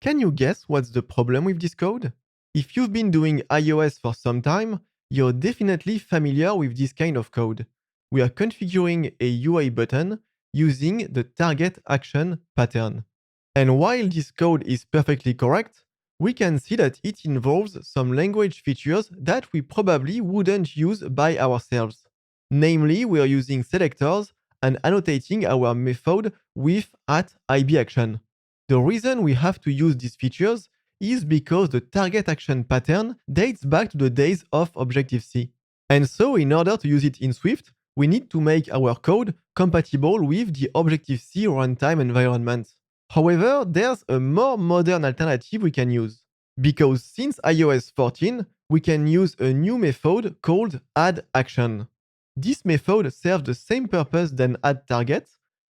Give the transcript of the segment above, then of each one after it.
Can you guess what's the problem with this code? If you've been doing iOS for some time, you're definitely familiar with this kind of code. We are configuring a UI button using the target action pattern. And while this code is perfectly correct, we can see that it involves some language features that we probably wouldn't use by ourselves. Namely, we are using selectors and annotating our method with @IBAction. The reason we have to use these features is because the target action pattern dates back to the days of Objective-C. And so in order to use it in Swift, we need to make our code compatible with the Objective-C runtime environment. However, there's a more modern alternative we can use. Because since iOS 14, we can use a new method called addAction. This method serves the same purpose than addTarget,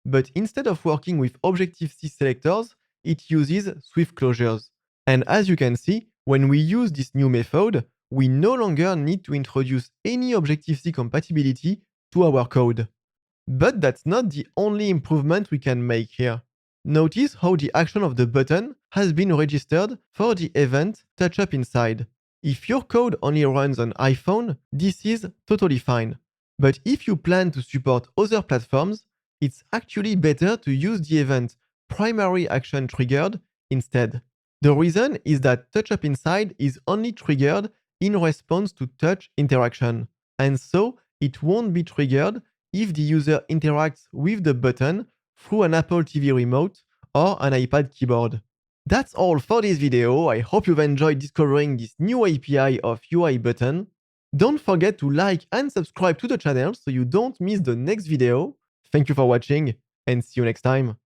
but instead of working with Objective-C selectors, it uses Swift closures. And as you can see, when we use this new method, we no longer need to introduce any Objective-C compatibility to our code. But that's not the only improvement we can make here. Notice how the action of the button has been registered for the event touch-up inside. If your code only runs on iPhone, this is totally fine. But if you plan to support other platforms, it's actually better to use the event primary action triggered instead. The reason is that touch-up inside is only triggered in response to touch interaction, and so it won't be triggered if the user interacts with the button through an Apple TV remote or an iPad keyboard. That's all for this video. I hope you've enjoyed discovering this new API of UI button. Don't forget to like and subscribe to the channel so you don't miss the next video. Thank you for watching and see you next time.